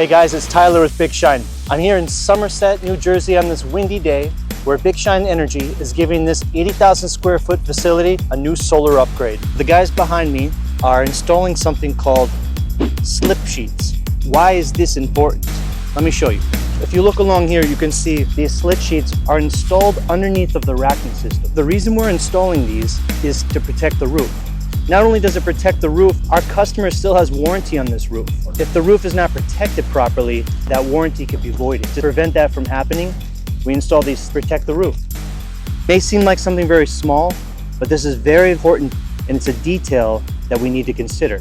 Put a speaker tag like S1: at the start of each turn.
S1: Hey guys, it's Tyler with Big Shine. I'm here in Somerset, New Jersey on this windy day where Big Shine Energy is giving this 80,000 square foot facility a new solar upgrade. The guys behind me are installing something called slip sheets. Why is this important? Let me show you. If you look along here, you can see these slit sheets are installed underneath of the racking system. The reason we're installing these is to protect the roof. Not only does it protect the roof, our customer still has warranty on this roof. If the roof is not protected properly, that warranty could be voided. To prevent that from happening, we install these to protect the roof. It may seem like something very small, but this is very important and it's a detail that we need to consider.